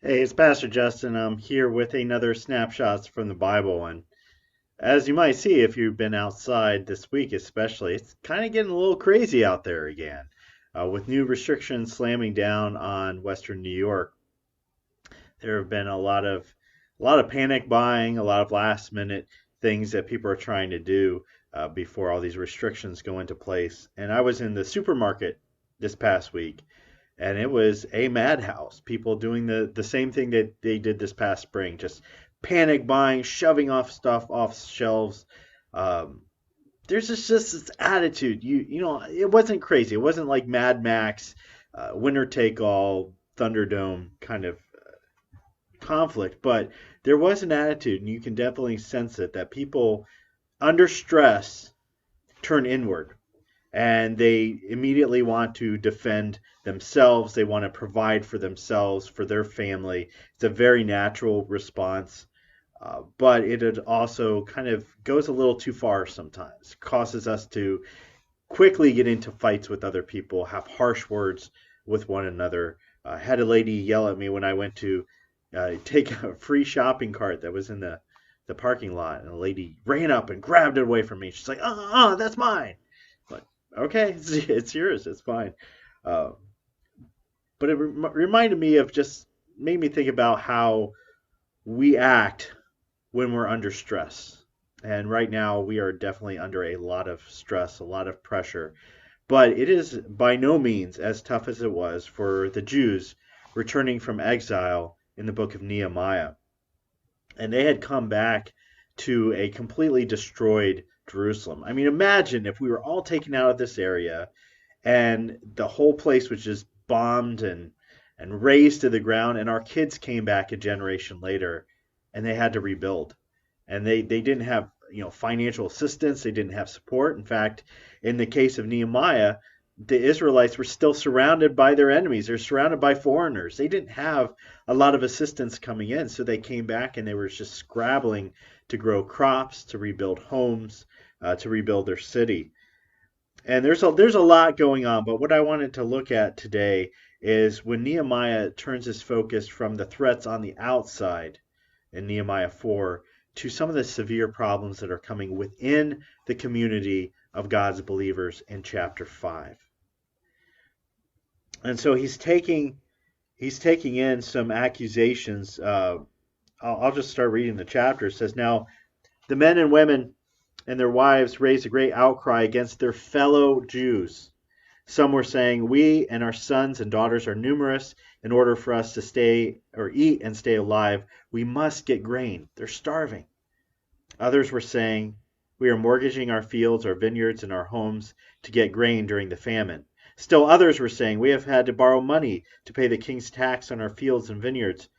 Hey, it's Pastor Justin. I'm here with another Snapshots from the Bible. And as you might see, if you've been outside this week, especially, it's kind of getting a little crazy out there again. With new restrictions slamming down on Western New York, there have been a lot of panic buying, a lot of last minute things that people are trying to do before all these restrictions go into place. And I was in the supermarket this past week, and it was a madhouse. People doing the same thing that they did this past spring, just panic buying, shoving off stuff off shelves. Um, there's just this attitude. It wasn't crazy. It wasn't like Mad Max, winner take all, Thunderdome kind of conflict, but there was an attitude, and you can definitely sense it, that people under stress turn inward and they immediately want to defend themselves. They want to provide for themselves, for their family. It's a very natural response, but it also kind of goes a little too far sometimes. It causes us to quickly get into fights with other people, have harsh words with one another. I had a lady yell at me when I went to take a free shopping cart that was in the parking lot, and a lady ran up and grabbed it away from me. She's like, that's mine. I'm like, okay, it's yours. It's fine. Uh, but it reminded me of just made me think about how we act when we're under stress. And right now, we are definitely under a lot of stress, a lot of pressure. But it is by no means as tough as it was for the Jews returning from exile in the book of Nehemiah. And they had come back to a completely destroyed Jerusalem. I mean, imagine if we were all taken out of this area and the whole place was just bombed and razed to the ground, and our kids came back a generation later and they had to rebuild. And they didn't have financial assistance, they didn't have support. In fact, in the case of Nehemiah, the Israelites were still surrounded by their enemies. They're surrounded by foreigners. They didn't have a lot of assistance coming in, so they came back and they were just scrabbling to grow crops, to rebuild homes, to rebuild their city. And there's a lot going on, but what I wanted to look at today is when Nehemiah turns his focus from the threats on the outside in Nehemiah 4 to some of the severe problems that are coming within the community of God's believers in chapter 5. And so he's taking in some accusations. I'll just start reading the chapter. It says, "Now the men and women and their wives raised a great outcry against their fellow Jews. Some were saying, 'We and our sons and daughters are numerous. In order for us to stay or eat and stay alive, we must get grain. They're starving.' Others were saying, 'We are mortgaging our fields, our vineyards, and our homes to get grain during the famine.' Still others were saying, 'We have had to borrow money to pay the king's tax on our fields and vineyards.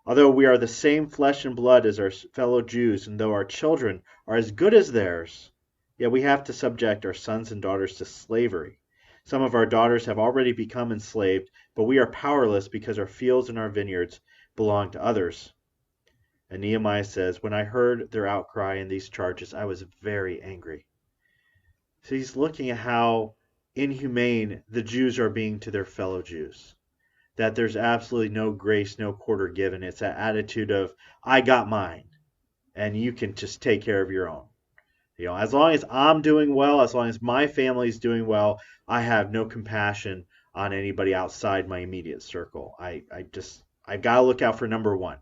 Although we are the same flesh and blood as our fellow Jews, and though our children are as good as theirs, yet we have to subject our sons and daughters to slavery. Some of our daughters have already become enslaved, but we are powerless because our fields and our vineyards belong to others.' And Nehemiah says, 'When I heard their outcry and these charges, I was very angry.'" So he's looking at how inhumane the Jews are being to their fellow Jews. That there's absolutely no grace, no quarter given. It's that attitude of, I got mine, and you can just take care of your own. As long as I'm doing well, as long as my family's doing well, I have no compassion on anybody outside my immediate circle. I've got to look out for number one.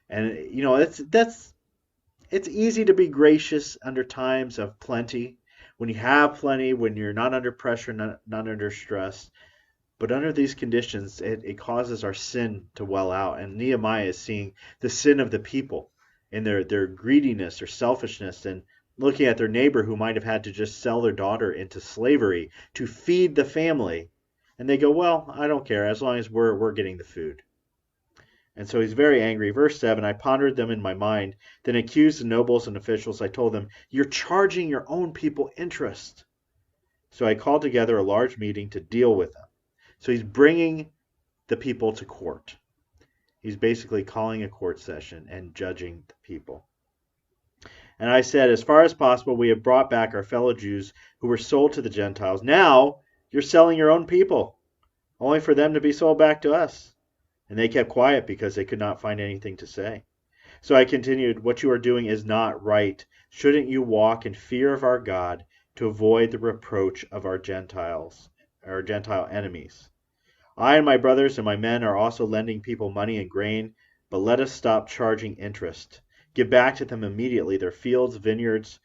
And it's easy to be gracious under times of plenty, when you have plenty, when you're not under pressure, not under stress. But under these conditions, it causes our sin to well out. And Nehemiah is seeing the sin of the people in their greediness, their selfishness, and looking at their neighbor who might have had to just sell their daughter into slavery to feed the family. And they go, well, I don't care as long as we're getting the food. And so he's very angry. Verse 7, "I pondered them in my mind, then accused the nobles and officials. I told them, 'You're charging your own people interest.' So I called together a large meeting to deal with them." So he's bringing the people to court. He's basically calling a court session and judging the people. "And I said, 'As far as possible, we have brought back our fellow Jews who were sold to the Gentiles. Now you're selling your own people, only for them to be sold back to us. And they kept quiet because they could not find anything to say. So I continued, what you are doing is not right. Shouldn't you walk in fear of our God to avoid the reproach of our Gentile enemies? I and my brothers and my men are also lending people money and grain, but let us stop charging interest. Give back to them immediately their fields, vineyards,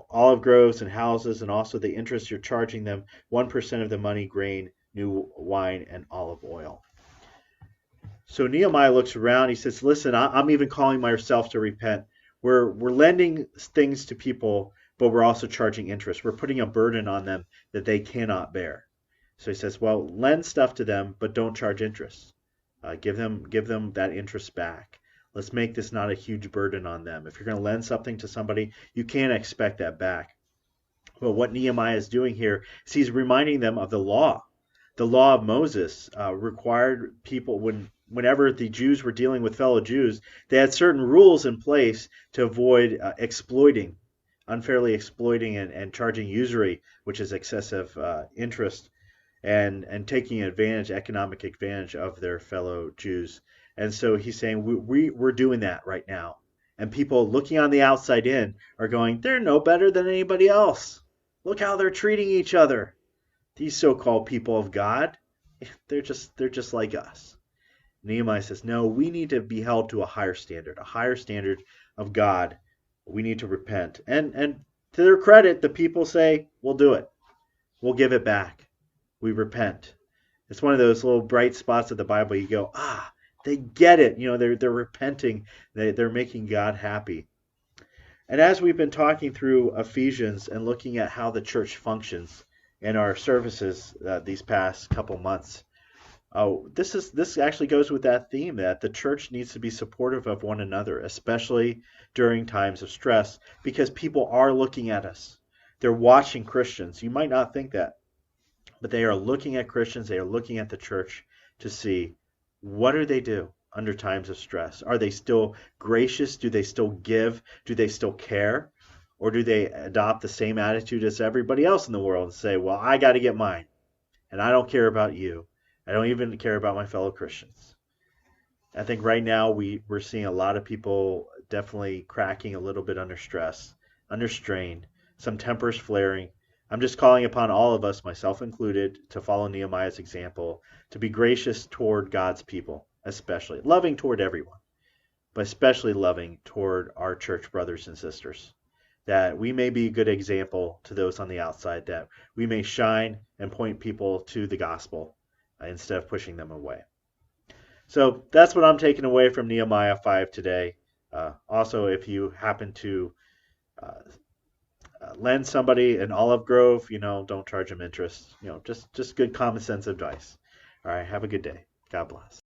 olive groves, and houses, and also the interest you're charging them 1% of the money, grain, new wine, and olive oil. So Nehemiah looks around. He says, listen, I'm even calling myself to repent. We're lending things to people, but we're also charging interest. We're putting a burden on them that they cannot bear. So he says, well, lend stuff to them, but don't charge interest. Give them that interest back. Let's make this not a huge burden on them. If you're going to lend something to somebody, you can't expect that back. But what Nehemiah is doing here is he's reminding them of the law. The law of Moses required people, whenever the Jews were dealing with fellow Jews, they had certain rules in place to avoid unfairly exploiting and charging usury, which is excessive interest, and taking economic advantage of their fellow Jews. And so he's saying we're doing that right now. And people looking on the outside in are going, they're no better than anybody else. Look how they're treating each other. These so-called people of God, they're just like us. Nehemiah says, no, we need to be held to a higher standard of God. We need to repent. And to their credit, the people say, we'll do it. We'll give it back. We repent. It's one of those little bright spots of the Bible. You go, they get it. They're repenting. They're making God happy. And as we've been talking through Ephesians and looking at how the church functions in our services these past couple months, this actually goes with that theme that the church needs to be supportive of one another, especially during times of stress, because people are looking at us. They're watching Christians. You might not think that, but they are looking at Christians. They are looking at the church to see, what do they do under times of stress? Are they still gracious? Do they still give? Do they still care? Or do they adopt the same attitude as everybody else in the world and say, well, I got to get mine, and I don't care about you. I don't even care about my fellow Christians. I think right now we're seeing a lot of people definitely cracking a little bit under stress, under strain, some tempers flaring. I'm just calling upon all of us, myself included, to follow Nehemiah's example, to be gracious toward God's people, especially loving toward everyone, but especially loving toward our church brothers and sisters, that we may be a good example to those on the outside, that we may shine and point people to the gospel instead of pushing them away. So that's what I'm taking away from Nehemiah 5 today. Also, if you happen to lend somebody an olive grove, don't charge them interest. Just good common sense advice. All right, have a good day. God bless.